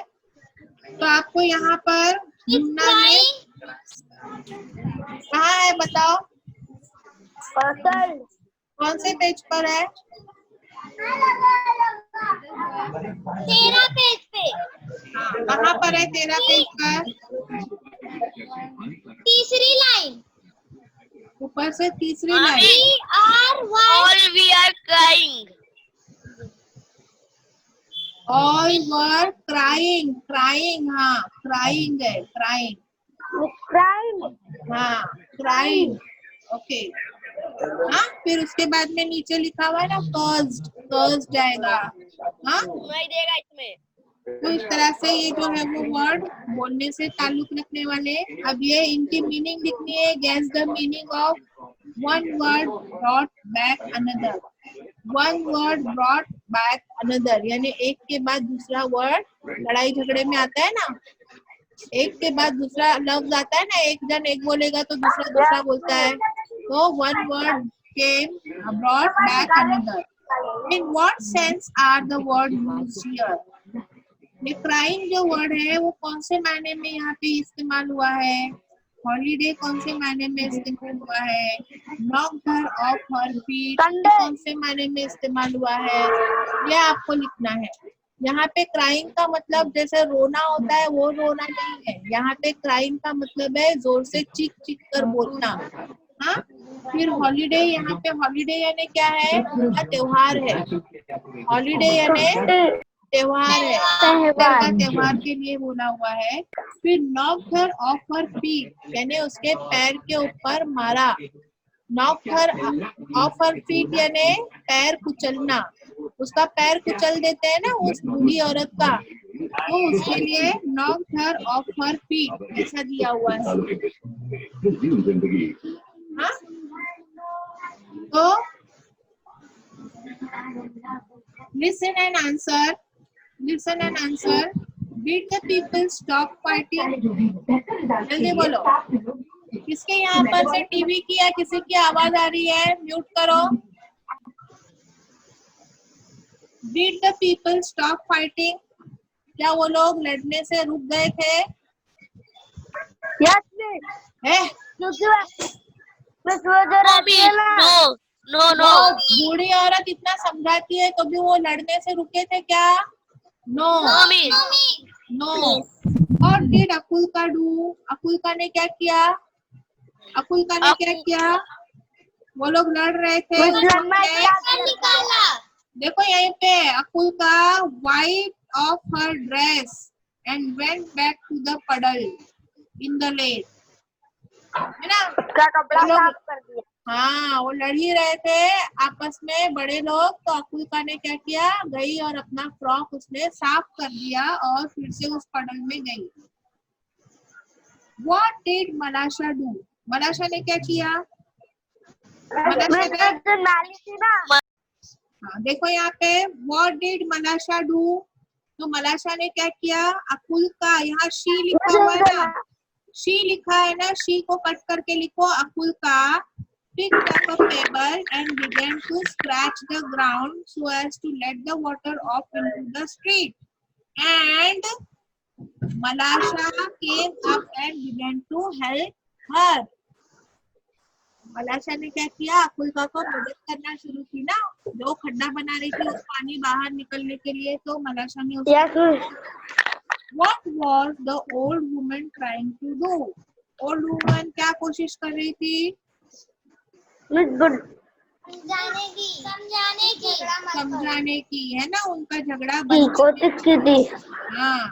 तो आपको यहाँ पर ढूंढना है। कहाँ है बताओ? कौन से पेज पर है? 13 पेज पे। हाँ, कहाँ पर है 13 पेज पर? तीसरी लाइन ऊपर से तीसरी line. All we are crying. All were crying, crying, हाँ crying है, crying, हाँ crying, ओके। हाँ, फिर उसके बाद में नीचे लिखा हुआ है ना caused जाएगा। हाँ, नहीं देगा इसमें। तो इस तरह से ये जो है वो वर्ड बोलने से ताल्लुक रखने वाले। अब ये इनकी मीनिंग लिखनी है। Guess the meaning of one word brought back another. One word brought back another यानी एक के बाद दूसरा वर्ड। लड़ाई झगड़े में आता है ना, एक के बाद दूसरा लफ्ज आता है ना, एक जन एक बोलेगा तो दूसरा बोलता है। तो one word came brought back another. In what sense are the word used here? ये क्राइंग जो वर्ड है वो कौन से मायने में यहाँ पे इस्तेमाल हुआ है? हॉलीडे कौन से मायने में इस्तेमाल हुआ है? Knock her of her feet कौन से मायने में इस्तेमाल हुआ है? ये आपको लिखना है। यहाँ पे क्राइंग का मतलब जैसे रोना होता है वो रोना नहीं है। यहाँ पे क्राइंग का मतलब है जोर से चीख चीख कर बोलना। हाँ, फिर हॉलीडे, यहाँ पे हॉलीडे यानी क्या है? त्योहार है। हॉलीडे यानी त्योहार है, त्योहार के लिए बोला हुआ है। फिर knock her of her feet यानी उसके पैर के ऊपर मारा। Knock her of her feet यानी पैर कुचलना। उसका पैर कुचल देते हैं ना उस बूढ़ी औरत का, तो उसके लिए knock her of her feet ऐसा दिया हुआ है। हाँ? तो listen and answer. Listen and answer. Did the people stop fighting? जल्दी बोलो। किसके यहाँ पर से टीवी की या किसी की आवाज आ रही है? म्यूट करो। Did the people stop fighting? क्या वो लोग लड़ने से रुक गए थे? नो। बूढ़ी औरत इतना समझाती है तो भी वो लड़ने से रुके थे क्या? नो। और डिड अकुल्का डू? अकुल्का ने क्या किया? अकुल्का ने क्या किया? वो लोग लड़ रहे थे। देखो यहीं पे Akulka wipe off her dress and went back to the puddle in the lake, है ना? कपड़ा साफ कर दिया। हाँ, वो लड़ ही रहे थे आपस में बड़े लोग, तो अकुल्का ने क्या किया? गई और अपना फ्रॉक उसने साफ कर दिया और फिर से उस पडल में गई। What did Malasha do? मलाशा ने क्या किया? मलाशा ने तो नाली थी ना। हाँ देखो यहाँ पे what did Malasha do? तो मलाशा ने क्या किया? अकुल का, यहाँ शी लिखा हुआ है ना, शी लिखा है ना, शी को कट करके लिखो अकुल का। Picked up a pebble and began to scratch the ground so as to let the water off into the street. And Malasha came up and began to help her. मलाशा ने क्या किया? अकुल्का को मदद करना शुरू की ना, जो खड्डा बना रही थी उस पानी बाहर निकलने के लिए, तो मलाशा ने उसको What was the old woman trying to do? Old woman क्या कोशिश कर रही थी? समझाने की है ना, उनका झगड़ा थी। हाँ,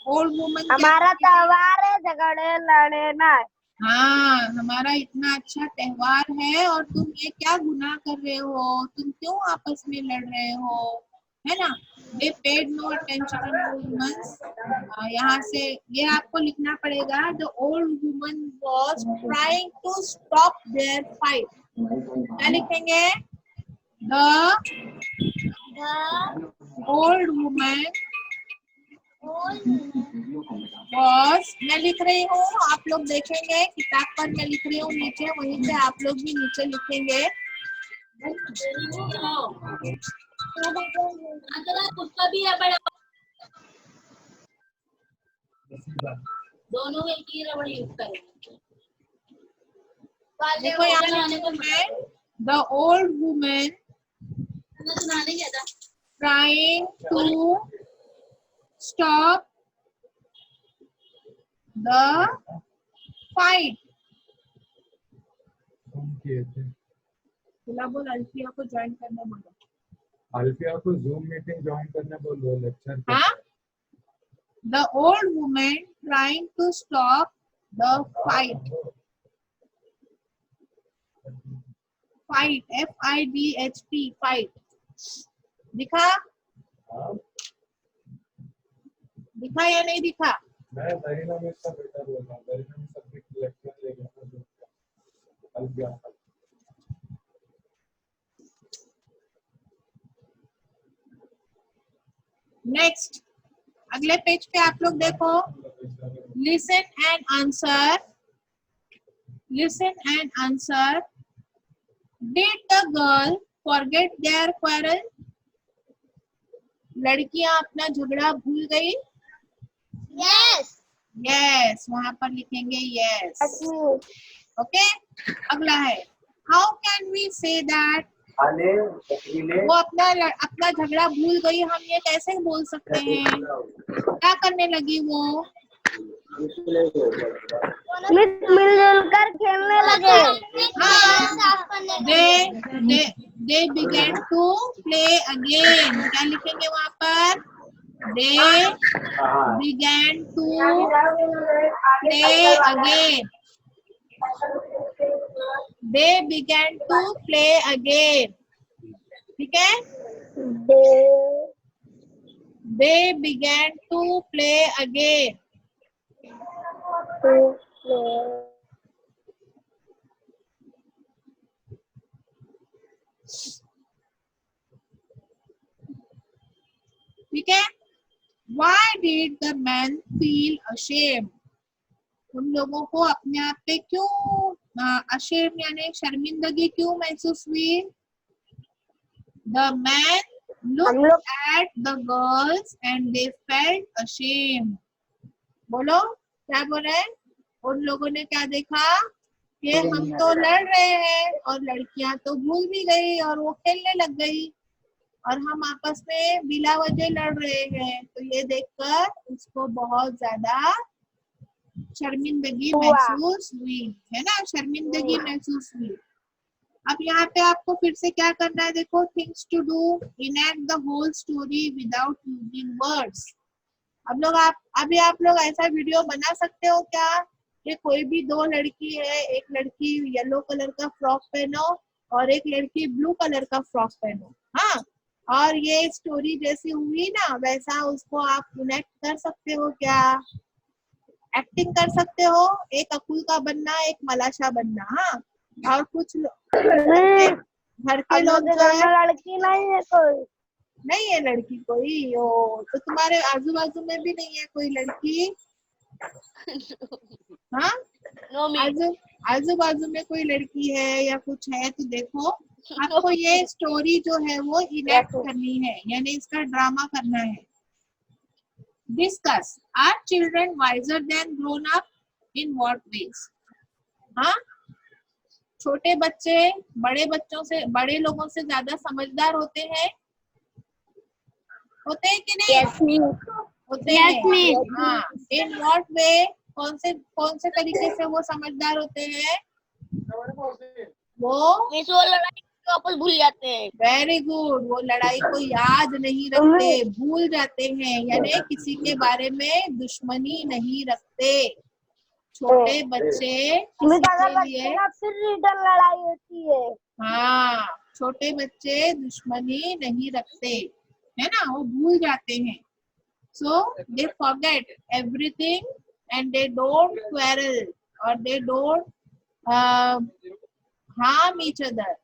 ओल्ड वुमन हमारा त्योहार है, झगड़े लड़े ना। हाँ, हमारा इतना अच्छा त्योहार है और तुम ये क्या गुनाह कर रहे हो? तुम क्यों आपस में लड़ रहे हो? है ना? They paid no attention to old women. यहाँ से ये आपको लिखना पड़ेगा. The old woman was trying to stop their fight. क्या लिखेंगे? The old woman was, मैं लिख रही हूँ, आप लोग देखेंगे किताब पर मैं लिख रही हूँ नीचे, वहीं पे आप लोग भी नीचे लिखेंगे. उसका भी है बड़ा, दोनों एक ही रबड़ यूज करेंगे. देखो यहाँ पे the old woman trying to stop the fight. बोल अल्फिया को ज्वाइन करने बोलो. अल्फिया को जूम मीटिंग ज्वाइन करने बोलो, लेक्चर. हाँ, the old woman trying to stop the fight. Fight, F-I-D-H-T, fight. दिखा? दिखा या नहीं दिखा? मैं दरीना में सब बेटा बोल रहा हूँ. दरीना में सब्जेक्ट लेक्चर लेगा अल्फिया. नेक्स्ट, अगले पेज पे आप लोग देखो. Listen and answer. Listen and answer. Did the girl forget their quarrel? लड़कियां अपना झगड़ा भूल गई? Yes. Yes, वहां पर लिखेंगे yes. Okay. अगला है, how can we say that? वो अपना झगड़ा भूल गई, हम ये कैसे बोल सकते हैं? क्या करने लगी वो? मिलजुल कर खेलने लगे. They began to play again. क्या लिखेंगे वहाँ पर? They began to play again. They began to play again. ठीक है? They began to play again. ठीक है? Why did the man feel ashamed? उन लोगों को अपने आप पे क्यों ashamed यानी शर्मिंदगी क्यों महसूस हुई? The man looked at the girls and they felt ashamed. बोलो क्या बोल रहे हैं? उन लोगों ने क्या देखा कि हम तो लड़ रहे हैं और लड़कियां तो भूल भी गई और वो खेलने लग गई और हम आपस में बिला वजह लड़ रहे हैं. तो ये देखकर उसको बहुत ज्यादा शर्मिंदगी महसूस हुई है ना, शर्मिंदगी महसूस हुई. अब यहाँ पे आपको फिर से क्या करना है? देखो, things to do, enact the whole story without using words. अभी आप लोग ऐसा वीडियो बना सकते हो क्या कि कोई भी दो लड़की है, एक लड़की येलो कलर का फ्रॉक पहनो और एक लड़की ब्लू कलर का फ्रॉक पहनो. हाँ, और ये स्टोरी जैसी हुई ना वैसा उसको आप कनेक्ट कर सकते हो क्या? एक्टिंग कर सकते हो, एक अकुल का बनना, एक मलाशा बनना। हाँ, और कुछ घर के लोग जो है, लड़की नहीं है कोई, नहीं है लड़की कोई। ओ, तो तुम्हारे आजू बाजू में भी नहीं है कोई लड़की? हाँ, आजू बाजू में कोई लड़की है या कुछ है तो देखो, आपको ये स्टोरी जो है वो इनेक्ट करनी है, यानी इसका ड्रामा करना है। Discuss, are children wiser than grown up in what ways? हाँ, छोटे बच्चे बड़े लोगों से ज्यादा समझदार होते हैं कि नहीं? होते हैं। हाँ, इन व्हाट वे, कौन से तरीके से वो समझदार होते हैं? वो लड़ाई वापस भूल जाते हैं। वेरी गुड, वो लड़ाई को याद नहीं रखते, भूल जाते हैं, यानी किसी के बारे में दुश्मनी नहीं रखते। छोटे बच्चे किसी के लिए, फिर रिटर्न लड़ाई होती है। हाँ, छोटे बच्चे दुश्मनी नहीं रखते है ना, वो भूल जाते हैं। So they forget everything and they don't quarrel और they don't harm each other.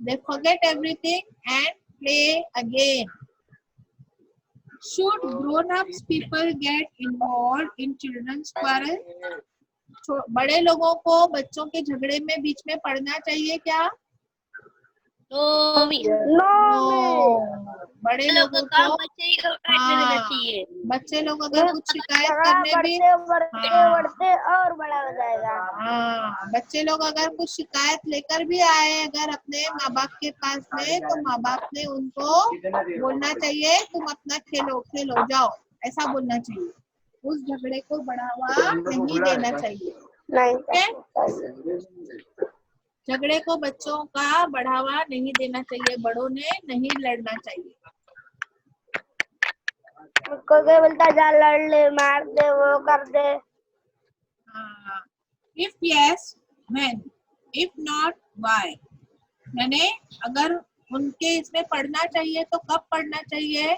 They forget everything and play again. Should grown-ups people get involved in children's quarrel? बड़े लोगों को बच्चों के झगड़े में बीच में पड़ना चाहिए क्या? नो। बड़े लोगों को बच्चे लोग अगर कुछ शिकायत करने भी, बढ़ते और बड़ा हो जाएगा। हाँ, बच्चे लोग अगर कुछ शिकायत लेकर भी आए अगर अपने माँ बाप के पास में, तो माँ बाप ने उनको बोलना चाहिए तुम अपना खेलो जाओ, ऐसा बोलना चाहिए। उस झगड़े को बढ़ावा नहीं देना चाहिए। झगड़े को बच्चों का बढ़ावा नहीं देना चाहिए, बड़ों ने नहीं लड़ना चाहिए। कोई बोलता जा लड़ ले, मार दे, वो कर दे। If yes when, if not why, यानी अगर उनके इसमें पढ़ना चाहिए तो कब पढ़ना चाहिए,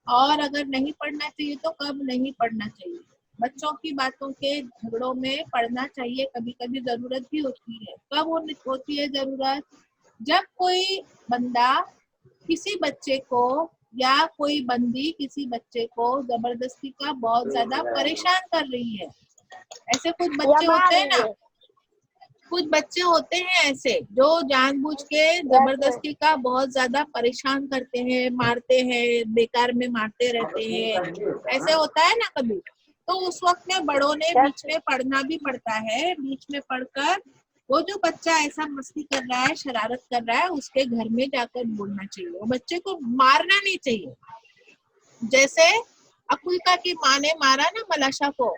और अगर नहीं पढ़ना चाहिए तो कब नहीं पढ़ना चाहिए। बच्चों की बातों के झगड़ों में पढ़ना चाहिए, कभी कभी जरूरत भी होती है। कब होती है जरूरत? जब कोई बंदा किसी बच्चे को या कोई बंदी किसी बच्चे को जबरदस्ती का बहुत ज्यादा परेशान कर रही है। ऐसे कुछ बच्चे होते हैं ना, कुछ बच्चे होते हैं ऐसे जो जानबूझ के जबरदस्ती का बहुत ज्यादा परेशान करते हैं, मारते हैं, बेकार में मारते रहते हैं, ऐसे होता है ना कभी। तो उस वक्त में बड़ों ने बीच में पढ़ना भी पड़ता है। बीच में पढ़कर वो जो बच्चा ऐसा मस्ती कर रहा है, शरारत कर रहा है, उसके घर में जाकर बोलना चाहिए। वो बच्चे को मारना नहीं चाहिए। जैसे अकुलका की माँ ने मारा ना मलाशा को,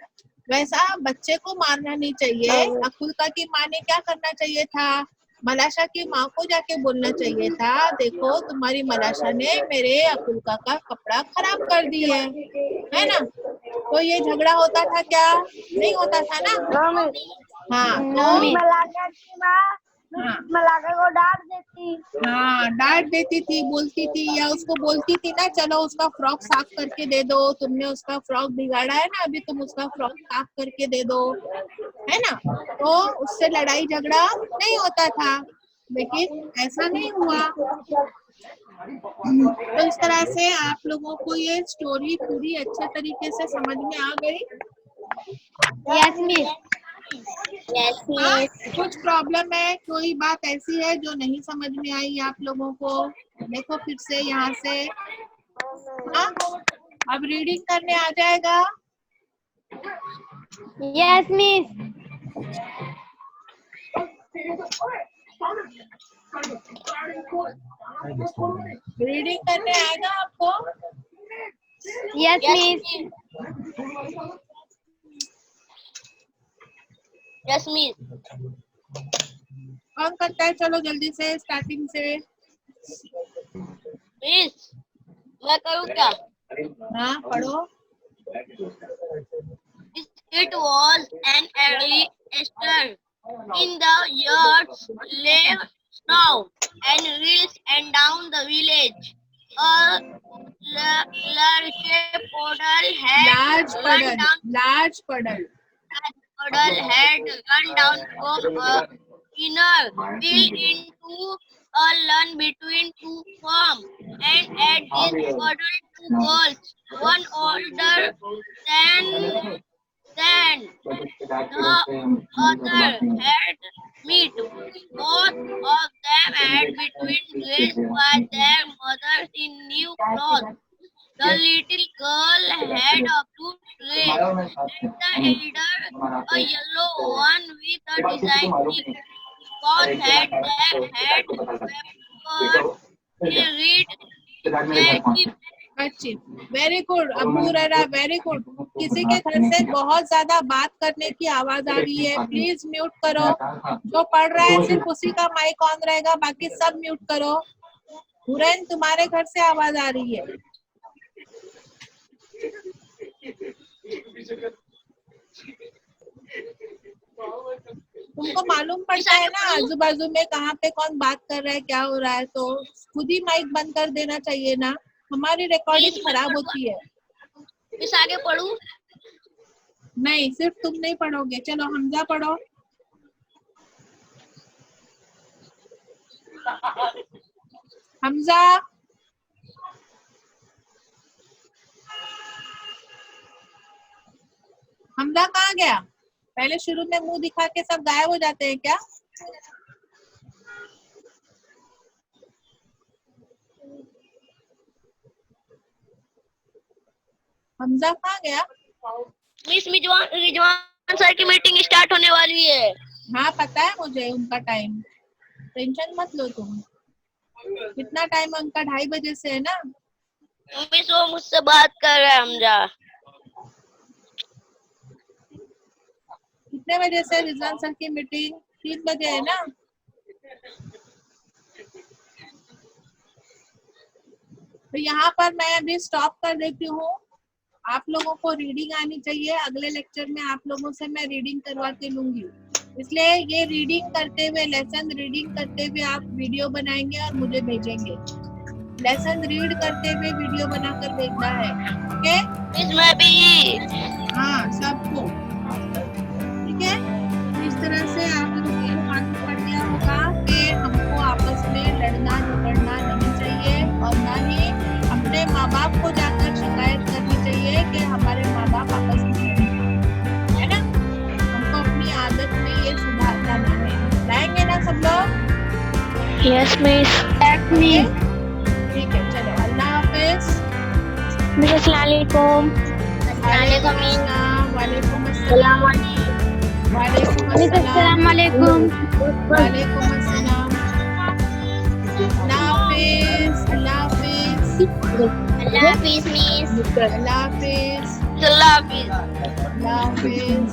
वैसा बच्चे को मारना नहीं चाहिए। अकुलका की माँ ने क्या करना चाहिए था? मलाशा की माँ को जाके बोलना चाहिए था, देखो तुम्हारी मलाशा ने मेरे अकुलका का कपड़ा खराब कर दिया है ना। तो ये झगड़ा होता था क्या? नहीं होता था ना। हाँ, तो मलाका को डांट देती। हाँ, डांट देती थी, बोलती थी, या उसको बोलती थी ना चलो उसका फ्रॉक साफ करके दे दो, तुमने उसका फ्रॉक बिगाड़ा है ना, अभी तुम उसका फ्रॉक साफ करके दे दो, है ना। तो उससे लड़ाई झगड़ा नहीं होता था, लेकिन ऐसा नहीं हुआ। तो इस तरह से आप लोगों को ये स्टोरी पूरी अच्छे तरीके से समझ में आ गई? Yes miss. कुछ प्रॉब्लम है, कोई बात ऐसी है जो नहीं समझ में आई आप लोगों को? देखो फिर से यहाँ से। अब रीडिंग करने आ जाएगा। Yes miss. रीडिंग करने आएगा आपको? Yes miss. Yes miss. कौन करता है? चलो जल्दी से स्टार्टिंग से। मिस मैं करूँ क्या? हाँ, पढ़ो। It was an early Easter. In the yards lay snow and wheels, and down the village a large puddle had run down. Large puddle. Puddle had run down from a inner field into a lawn between two farms, and at this puddle two girls, one older than the other, had met. Both of them had been dressed by their mothers in new clothes. The little girl had a blue dress, and the elder a yellow one with a design tick. Both had their heads covered in red kerchief. अच्छी, very good Abu RERA, very good. किसी के घर से बहुत ज्यादा बात करने की आवाज आ रही है, प्लीज म्यूट करो। जो पढ़ रहा है सिर्फ उसी का माइक ऑन रहेगा, बाकी सब म्यूट करो। हुरैन, तुम्हारे घर से आवाज आ रही है। तुमको मालूम पड़ता है ना आजू बाजू में कहाँ पे कौन बात कर रहा है, क्या हो रहा है, तो खुद ही माइक बंद कर देना चाहिए ना, हमारी रिकॉर्डिंग खराब होती है। इस आगे पढ़ूं? नहीं, सिर्फ तुम नहीं पढ़ोगे। चलो हमजा पढ़ो। हमजा, हमजा कहाँ गया? पहले शुरू में मुंह दिखा के सब गायब हो जाते हैं क्या? हमजा कहाँ गया? मिस रिजवान सर की मीटिंग स्टार्ट होने वाली है। हाँ पता है मुझे उनका टाइम, टेंशन मत लो तुम। कितना टाइम है उनका? 2:30 बजे से है ना? मिस वो मुझसे बात कर रहा है हमजा। कितने बजे से रिजवान सर की मीटिंग? 3 बजे है ना? तो यहाँ पर मैं अभी स्टॉप कर देती हूँ। आप लोगों को रीडिंग आनी चाहिए। अगले लेक्चर में आप लोगों से मैं रीडिंग करवा के लूंगी, इसलिए ये रीडिंग करते हुए, लेसन रीडिंग करते हुए आप वीडियो बनाएंगे और मुझे भेजेंगे। लेसन रीड करते हुए वीडियो बनाकर भेजना है, ओके? इसमें भी हाँ सबको, ठीक है? इस तरह से आप लोगों को मालूम पड़ गया होगा कि हमको आपस में लड़ना झगड़ना नहीं चाहिए, और ना ही अपने माँ बाप को जाकर शिकायत करनी चाहिए कि हमारे माँ बाप आपस में लड़े, है ना? हमको अपनी आदत में ये सुधार लाना है। लाएंगे ना सब लोग? Yes miss. ठीक है, चलो अल्लाह हाफिज। मिस अस्सलाम वालेकुम। वालेकुम अस्सलाम। वालेकुम अस्सलाम। वालेकुम अस्सलाम। अल्लाह हाफिज। अल्लाह हाफिज। अल्लाह हाफिज मिस। अल्लाह हाफिज। अल्लाह हाफिज। अल्लाह हाफिज।